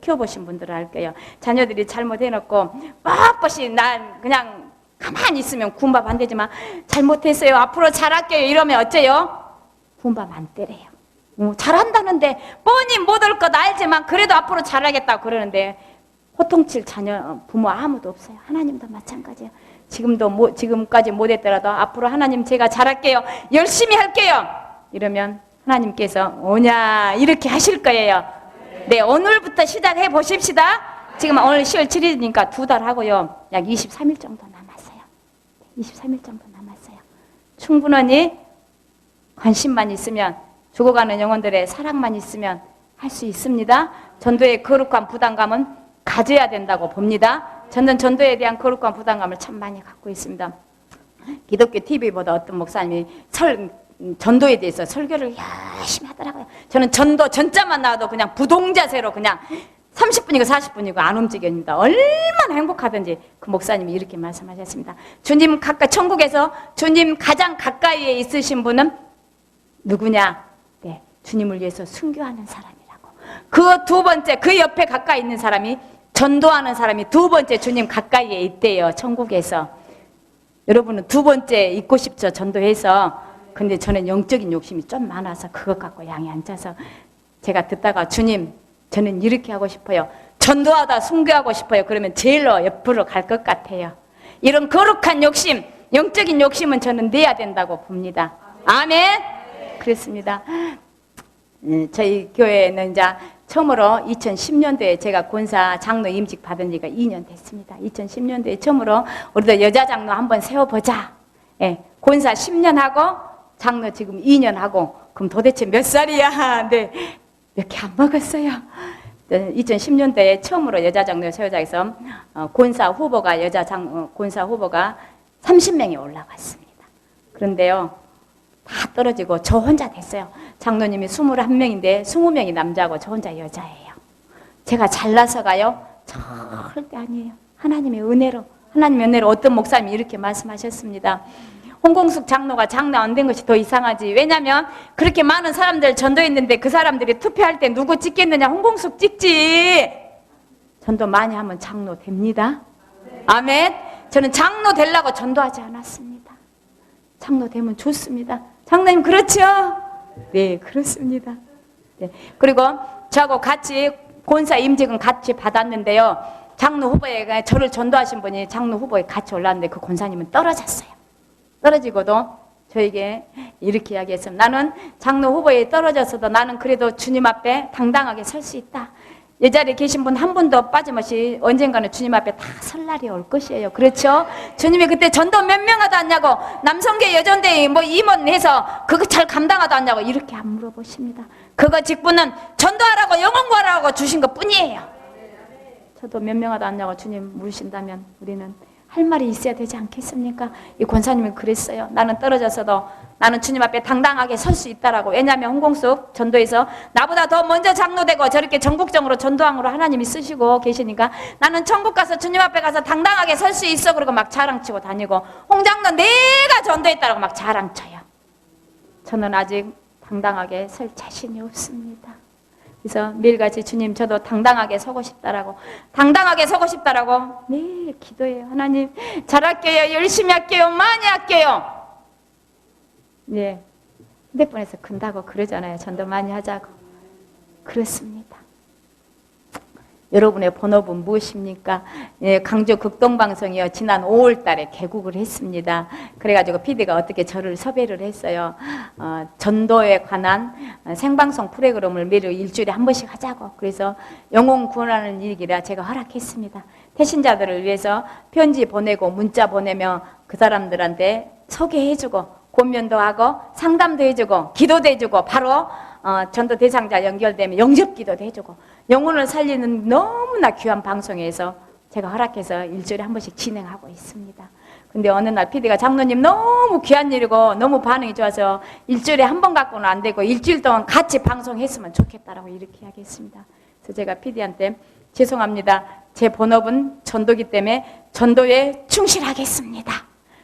Speaker 1: 키워보신 분들은 알게요. 자녀들이 잘못해놓고 뻣뻣이 난 그냥 가만히 있으면 군밥 안 되지만 잘못했어요. 앞으로 잘할게요. 이러면 어째요? 군밥 안 때려요. 잘한다는데 뻔히 못 올 것 알지만 그래도 앞으로 잘하겠다고 그러는데 호통칠 자녀 부모 아무도 없어요. 하나님도 마찬가지예요. 지금까지 못했더라도 앞으로 하나님 제가 잘할게요. 열심히 할게요. 이러면 하나님께서 오냐 이렇게 하실 거예요. 네, 오늘부터 시작해 보십시다. 지금 오늘 10월 7일이니까 2달 하고요. 약 23일 정도 남았어요. 23일 정도 남았어요. 충분히 관심만 있으면 죽어가는 영혼들의 사랑만 있으면 할 수 있습니다. 전도의 거룩한 부담감은 가져야 된다고 봅니다. 저는 전도에 대한 거룩한 부담감을 참 많이 갖고 있습니다. 기독교 TV보다 어떤 목사님이 전도에 대해서 설교를 열심히 하더라고요. 저는 전도 전자만 나와도 그냥 부동자세로 그냥 30분이고 40분이고 안 움직입니다. 얼마나 행복하든지 그 목사님이 이렇게 말씀하셨습니다. 주님 천국에서 주님 가장 가까이에 있으신 분은 누구냐? 네, 주님을 위해서 순교하는 사람이라고. 그 두 번째, 그 옆에 가까이 있는 사람이 전도하는 사람이 두 번째 주님 가까이에 있대요. 천국에서. 여러분은 두 번째 있고 싶죠? 전도해서. 근데 저는 영적인 욕심이 좀 많아서 그것 갖고 양이 안 차서 제가 듣다가 주님 저는 이렇게 하고 싶어요. 전도하다 순교하고 싶어요. 그러면 제일로 옆으로 갈 것 같아요. 이런 거룩한 욕심, 영적인 욕심은 저는 내야 된다고 봅니다. 아멘. 그렇습니다. 저희 교회는 이제 처음으로 2010년도에 제가 권사 장로 임직 받은 지가 2년 됐습니다. 2010년도에 처음으로 우리도 여자 장로 한번 세워보자. 예, 권사 10년 하고 장로 지금 2년 하고 그럼 도대체 몇 살이야? 네, 몇 개 안 먹었어요. 2010년도에 처음으로 여자 장로 세우자 해서 권사 후보가 권사 후보가 30명이 올라갔습니다. 그런데요. 다 떨어지고 저 혼자 됐어요. 장로님이 21명인데 20명이 남자고 저 혼자 여자예요. 제가 잘나서가요? 절대 아니에요. 하나님의 은혜로 어떤 목사님이 이렇게 말씀하셨습니다. 홍공숙 장로가 장로 안 된 것이 더 이상하지. 왜냐면 그렇게 많은 사람들 전도했는데 그 사람들이 투표할 때 누구 찍겠느냐? 홍공숙 찍지. 전도 많이 하면 장로 됩니다. 아멘. 저는 장로 되려고 전도하지 않았습니다. 장로 되면 좋습니다. 장로님 그렇죠? 네, 그렇습니다. 네. 그리고 저하고 같이 권사 임직은 같이 받았는데요. 장로 후보에 저를 전도하신 분이 장로 후보에 같이 올랐는데 그 권사님은 떨어졌어요. 떨어지고도 저에게 이렇게 이야기했습니다. 나는 장로 후보에 떨어졌어도 나는 그래도 주님 앞에 당당하게 설 수 있다. 이 자리에 계신 분 한 분도 빠짐없이 언젠가는 주님 앞에 다 설 날이 올 것이에요. 그렇죠? 주님이 그때 전도 몇 명 하다 왔냐고, 남성계 여전대 뭐 임원해서 그거 잘 감당하다 왔냐고 이렇게 안 물어보십니다. 그거 직분은 전도하라고 영혼 구하라고 주신 것 뿐이에요. 저도 몇 명 하다 왔냐고 주님 물으신다면 우리는 할 말이 있어야 되지 않겠습니까? 이 권사님이 그랬어요. 나는 떨어졌어도 나는 주님 앞에 당당하게 설 수 있다라고. 왜냐하면 홍공숙 전도에서 나보다 더 먼저 장로되고 저렇게 전국적으로 전도왕으로 하나님이 쓰시고 계시니까 나는 천국 가서 주님 앞에 가서 당당하게 설 수 있어. 그러고 막 자랑치고 다니고 홍장로 내가 전도했다라고 막 자랑쳐요. 저는 아직 당당하게 설 자신이 없습니다. 그래서 매일같이 주님 저도 당당하게 서고 싶다라고 네 기도해요. 하나님 잘할게요. 열심히 할게요. 많이 할게요. 예, 휴대폰에서 큰다고 그러잖아요. 전도 많이 하자고. 그렇습니다. 여러분의 본업은 무엇입니까? 예, 강주 극동방송이요. 지난 5월 달에 개국을 했습니다. 그래가지고 PD가 어떻게 저를 섭외를 했어요. 전도에 관한 생방송 프로그램을 매일 일주일에 한 번씩 하자고. 그래서 영혼 구원하는 일이라 제가 허락했습니다. 태신자들을 위해서 편지 보내고 문자 보내며 그 사람들한테 소개해주고 권면도 하고 상담도 해주고 기도도 해주고 바로 전도 대상자 연결되면 영접기도도 해주고 영혼을 살리는 너무나 귀한 방송에서 제가 허락해서 일주일에 한 번씩 진행하고 있습니다. 근데 어느 날 PD가 장로님 너무 귀한 일이고 너무 반응이 좋아서 일주일에 한 번 갖고는 안 되고 일주일 동안 같이 방송했으면 좋겠다라고 이렇게 하겠습니다. 그래서 제가 PD한테 죄송합니다. 제 본업은 전도기 때문에 전도에 충실하겠습니다.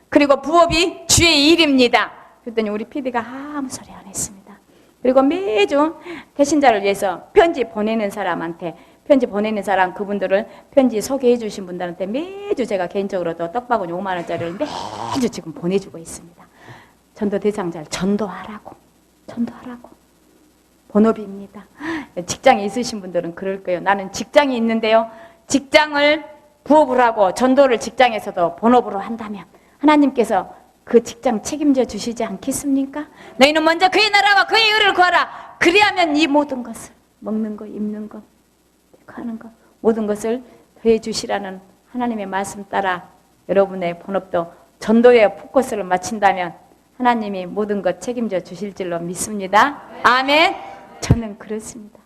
Speaker 1: 그리고 부업이 주의 일입니다. 그랬더니 우리 PD가 아무 소리 안 했습니다. 그리고 매주 배신자를 위해서 편지 보내는 사람한테 편지 보내는 사람 그분들을 편지 소개해 주신 분들한테 매주 제가 개인적으로도 떡바구니 5만 원짜리를 매주 지금 보내주고 있습니다. 전도 대상자를 전도하라고 본업입니다. 직장에 있으신 분들은 그럴 거예요. 나는 직장이 있는데요. 직장을 부업을 하고 전도를 직장에서도 본업으로 한다면 하나님께서 그 직장 책임져 주시지 않겠습니까? 너희는 먼저 그의 나라와 그의 의를 구하라. 그리하면 이 모든 것을 먹는 것, 입는 것, 하는 것 모든 것을 더해 주시라는 하나님의 말씀 따라 여러분의 본업도 전도에 포커스를 맞춘다면 하나님이 모든 것 책임져 주실 줄로 믿습니다. 아멘. 저는 그렇습니다.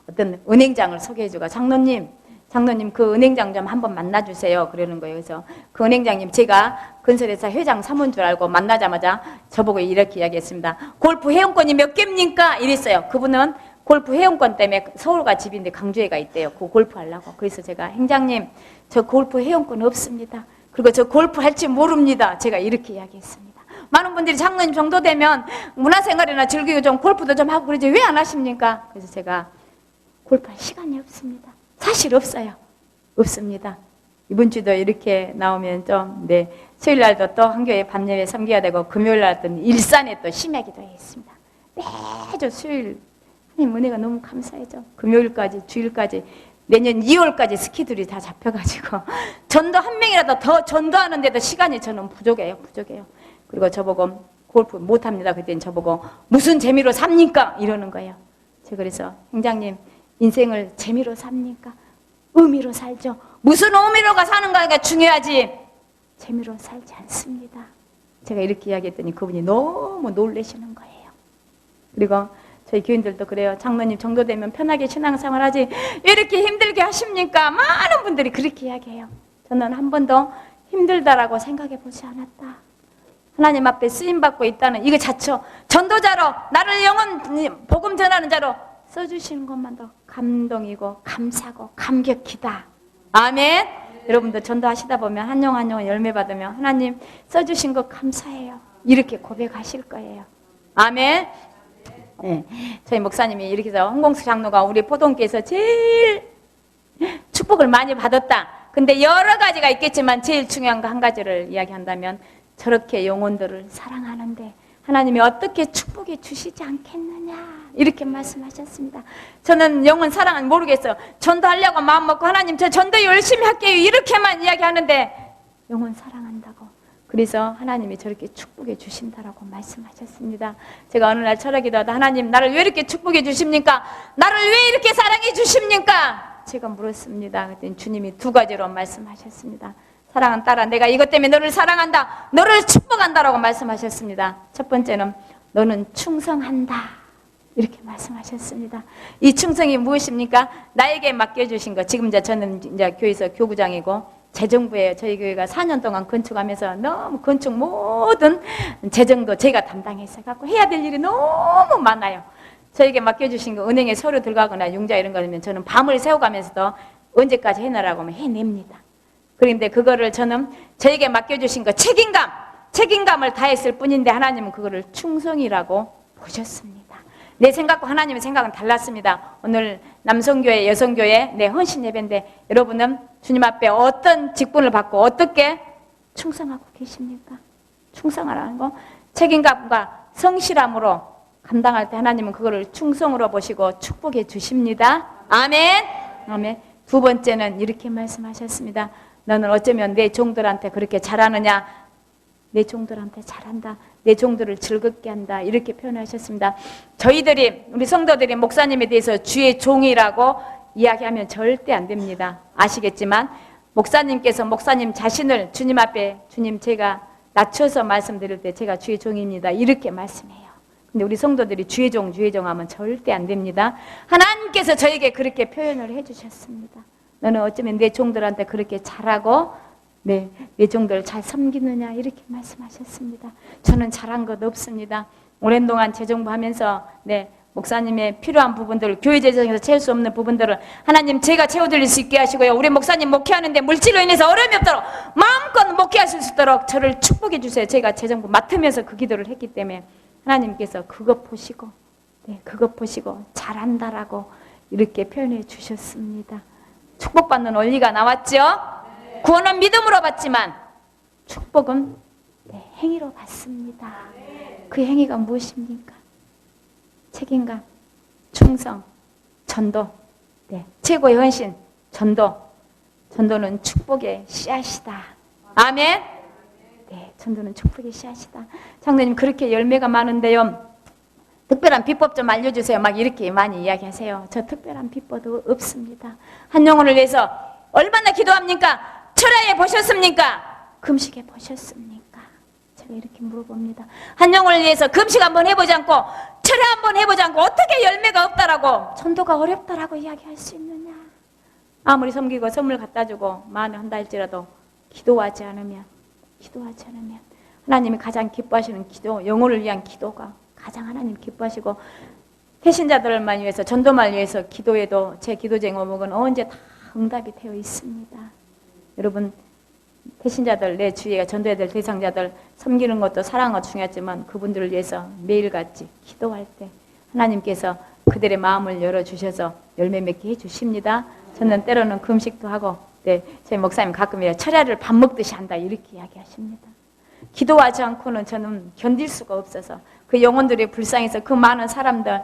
Speaker 1: 어떤 은행장을 소개해주고 장로님 그 은행장 좀 한번 만나주세요. 그러는 거예요. 그래서 그 은행장님 제가 건설회사 회장 사무인 줄 알고 만나자마자 저보고 이렇게 이야기했습니다. 골프 회원권이 몇 개입니까? 이랬어요. 그분은 골프 회원권 때문에 서울과 집인데 강주에가 있대요. 그 골프 하려고. 그래서 제가 행장님 저 골프 회원권 없습니다. 그리고 저 골프 할 줄 모릅니다. 제가 이렇게 이야기했습니다. 많은 분들이 장로님 정도 되면 문화생활이나 즐기고 좀 골프도 좀 하고 그러지 왜 안 하십니까? 그래서 제가 골프할 시간이 없습니다. 사실 없어요. 없습니다. 이번 주도 이렇게 나오면 좀, 수요일 날도 또 한교회 밤예배 섬겨야 되고, 금요일 날도 일산에 또 심야 기도회 있습니다. 매주 수요일, 하나님 은혜가 너무 감사해죠. 금요일까지, 주일까지, 내년 2월까지 스케줄이 다 잡혀가지고, 전도 한 명이라도 더 전도하는데도 시간이 저는 부족해요. 그리고 저보고 골프 못합니다. 그때는 저보고 무슨 재미로 삽니까? 이러는 거예요. 제가 그래서 행장님, 인생을 재미로 삽니까? 의미로 살죠. 무슨 의미로가 사는가가 중요하지 재미로 살지 않습니다. 제가 이렇게 이야기했더니 그분이 너무 놀라시는 거예요. 그리고 저희 교인들도 그래요. 장로님 정도 되면 편하게 신앙생활 하지 왜 이렇게 힘들게 하십니까? 많은 분들이 그렇게 이야기해요. 저는 한 번도 힘들다라고 생각해 보지 않았다. 하나님 앞에 쓰임받고 있다는 이거 자체 전도자로 나를 영혼 복음 전하는 자로 써주시는 것만도 감동이고 감사고 감격이다. 아멘. 여러분들 전도하시다 보면 한 영 한 영 열매 받으면 하나님 써주신 것 감사해요. 이렇게 고백하실 거예요. 아멘. 네, 저희 목사님이 이렇게 해서 홍공수 장로가 우리 포동께서 제일 축복을 많이 받았다. 근데 여러 가지가 있겠지만 제일 중요한 거 한 가지를 이야기한다면 저렇게 영혼들을 사랑하는데 하나님이 어떻게 축복해 주시지 않겠느냐 이렇게 말씀하셨습니다. 저는 영혼 사랑은 모르겠어요. 전도하려고 마음 먹고 하나님 저 전도 열심히 할게요 이렇게만 이야기하는데 영혼 사랑한다고 그래서 하나님이 저렇게 축복해 주신다라고 말씀하셨습니다. 제가 어느 날 철학기도하다 하나님 나를 왜 이렇게 축복해 주십니까? 나를 왜 이렇게 사랑해 주십니까? 제가 물었습니다. 그랬더니 주님이 두 가지로 말씀하셨습니다. 사랑하는 딸아 내가 이것 때문에 너를 사랑한다. 너를 축복한다라고 말씀하셨습니다. 첫 번째는 너는 충성한다. 이렇게 말씀하셨습니다. 이 충성이 무엇입니까? 나에게 맡겨주신 것. 지금 저는 이제 교회에서 교구장이고 재정부예요. 저희 교회가 4년 동안 건축하면서 너무 건축 모든 재정도 제가 담당해서 갖고 해야 될 일이 너무 많아요. 저에게 맡겨주신 거 은행에 서류 들어가거나 융자 이런 거 하면 저는 밤을 새워가면서도 언제까지 해내라고 하면 해냅니다. 그런데 그거를 저는 저에게 맡겨주신 거 책임감을 다했을 뿐인데 하나님은 그거를 충성이라고 보셨습니다. 내 생각과 하나님의 생각은 달랐습니다. 오늘 남성교회, 여성교회 헌신 예배인데 여러분은 주님 앞에 어떤 직분을 받고 어떻게 충성하고 계십니까? 충성하라는 거 책임감과 성실함으로 감당할 때 하나님은 그거를 충성으로 보시고 축복해 주십니다. 아멘. 아멘. 두 번째는 이렇게 말씀하셨습니다. 너는 어쩌면 내 종들한테 그렇게 잘하느냐? 내 종들한테 잘한다. 내 종들을 즐겁게 한다. 이렇게 표현하셨습니다. 저희들이, 우리 성도들이 목사님에 대해서 주의 종이라고 이야기하면 절대 안 됩니다. 아시겠지만 목사님께서 목사님 자신을 주님 앞에, 주님 제가 낮춰서 말씀드릴 때 제가 주의 종입니다. 이렇게 말씀해요. 근데 우리 성도들이 주의 종 하면 절대 안 됩니다. 하나님께서 저에게 그렇게 표현을 해주셨습니다. 너는 어쩌면 내 종들한테 그렇게 잘하고 내 종들 잘 섬기느냐 이렇게 말씀하셨습니다. 저는 잘한 것 없습니다. 오랜 동안 재정부 하면서 목사님의 필요한 부분들, 교회 재정에서 채울 수 없는 부분들을 하나님 제가 채워드릴 수 있게 하시고요. 우리 목사님 목회하는데 물질로 인해서 어려움이 없도록 마음껏 목회하실 수 있도록 저를 축복해 주세요. 제가 재정부 맡으면서 그 기도를 했기 때문에 하나님께서 그것 보시고 잘한다라고 이렇게 표현해 주셨습니다. 축복받는 원리가 나왔죠? 구원은 믿음으로 받지만 축복은 행위로 받습니다. 그 행위가 무엇입니까? 책임감, 충성, 전도, 최고의 헌신, 전도는 축복의 씨앗이다. 아멘. 전도는 축복의 씨앗이다. 장로님 그렇게 열매가 많은데요. 특별한 비법 좀 알려주세요. 막 이렇게 많이 이야기하세요. 저 특별한 비법도 없습니다. 한 영혼을 위해서 얼마나 기도합니까? 철야에 보셨습니까? 금식에 보셨습니까? 제가 이렇게 물어봅니다. 한 영혼을 위해서 금식 한번 해보지 않고 철야 한번 해보지 않고 어떻게 열매가 없다라고, 전도가 어렵다라고 이야기할 수 있느냐? 아무리 섬기고 선물 갖다 주고 마음에 한다 할지라도 기도하지 않으면 하나님이 가장 기뻐하시는 기도, 영혼을 위한 기도가 가장 하나님 기뻐하시고, 태신자들만 위해서, 전도만 위해서 기도해도 제 기도 제목은 언제 다 응답이 되어 있습니다. 여러분, 태신자들, 내 주위에 전도해야 될 대상자들 섬기는 것도 사랑은 중요하지만 그분들을 위해서 매일같이 기도할 때 하나님께서 그들의 마음을 열어주셔서 열매 맺게 해주십니다. 저는 때로는 금식도 하고, 저희 목사님 가끔 철야를 밥 먹듯이 한다 이렇게 이야기하십니다. 기도하지 않고는 저는 견딜 수가 없어서 그 영혼들이 불쌍해서 그 많은 사람들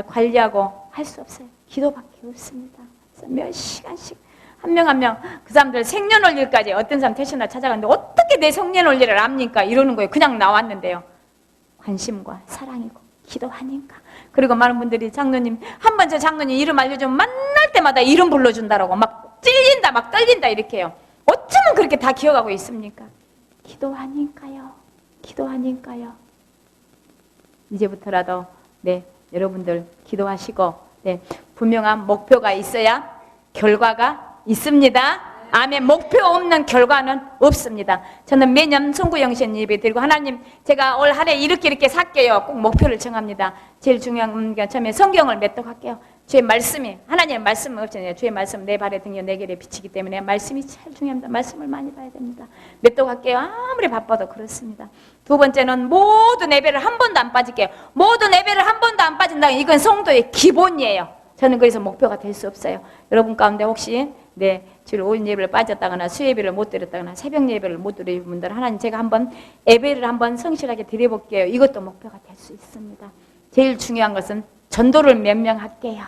Speaker 1: 관리하고 할 수 없어요. 기도밖에 없습니다. 그래서 몇 시간씩 한 명 한 명 그 사람들 생년월일까지, 어떤 사람 태신을 찾아갔는데 어떻게 내 생년월일을 압니까? 이러는 거예요. 그냥 나왔는데요. 관심과 사랑이고 기도하니까. 그리고 많은 분들이 장로님 한번 저 장로님 이름 알려주면 만날 때마다 이름 불러준다라고 막 찔린다 막 떨린다 이렇게 해요. 어쩌면 그렇게 다 기억하고 있습니까? 기도하니까요. 이제부터라도 여러분들 기도하시고 분명한 목표가 있어야 결과가 있습니다. 아멘. 목표 없는 결과는 없습니다. 저는 매년 송구영신 예배 드리고 하나님 제가 올 한 해 이렇게 살게요. 꼭 목표를 정합니다. 제일 중요한 게 처음에 성경을 맺도록할게요. 주의 말씀이, 하나님의 말씀은 없잖아요. 주의 말씀 내 발에 등이요 내 길에 비치기 때문에 말씀이 제일 중요합니다. 말씀을 많이 봐야 됩니다. 맺도록할게요. 아무리 바빠도 그렇습니다. 두 번째는 모든 예배를 한 번도 안 빠질게요. 모든 예배를 한 번도 안 빠진다면 이건 성도의 기본이에요. 저는 그래서 목표가 될 수 없어요. 여러분 가운데 혹시 주일 5일 예배를 빠졌다거나 수예배를 못 드렸다거나 새벽 예배를 못 드린 분들 하나님 제가 한번 예배를 한번 성실하게 드려볼게요. 이것도 목표가 될 수 있습니다. 제일 중요한 것은 전도를 몇 명 할게요.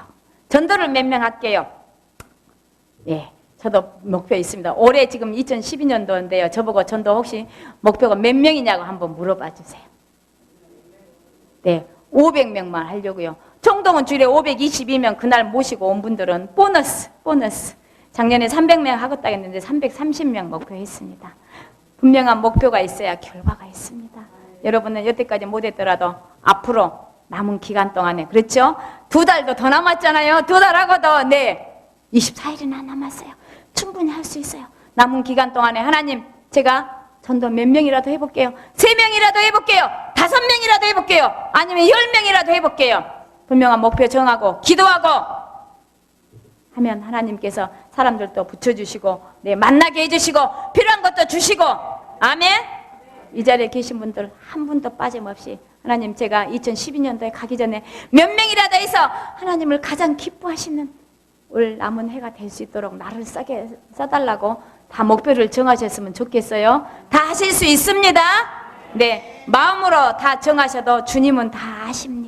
Speaker 1: 저도 목표 있습니다. 올해 지금 2012년도인데요. 저보고 전도 혹시 목표가 몇 명이냐고 한번 물어봐 주세요. 500명만 하려고요. 총동은 주일에 522명 그날 모시고 온 분들은 보너스. 작년에 300명 하겠다 했는데 330명 목표했습니다. 분명한 목표가 있어야 결과가 있습니다. 여러분은 여태까지 못했더라도 앞으로 남은 기간 동안에, 그렇죠? 2달도 더 남았잖아요. 2달하고도 24일이나 남았어요. 충분히 할 수 있어요. 남은 기간 동안에 하나님 제가 전도 몇 명이라도 해볼게요. 3명이라도 해볼게요. 5명이라도 해볼게요. 아니면 10명이라도 해볼게요. 분명한 목표 정하고 기도하고 하면 하나님께서 사람들도 붙여주시고 만나게 해주시고 필요한 것도 주시고, 아멘. 이 자리에 계신 분들 한 분도 빠짐없이 하나님 제가 2012년도에 가기 전에 몇 명이라도 해서 하나님을 가장 기뻐하시는 올 남은 해가 될 수 있도록 나를 써달라고 다 목표를 정하셨으면 좋겠어요. 다 하실 수 있습니다. 네, 마음으로 다 정하셔도 주님은 다 아십니다.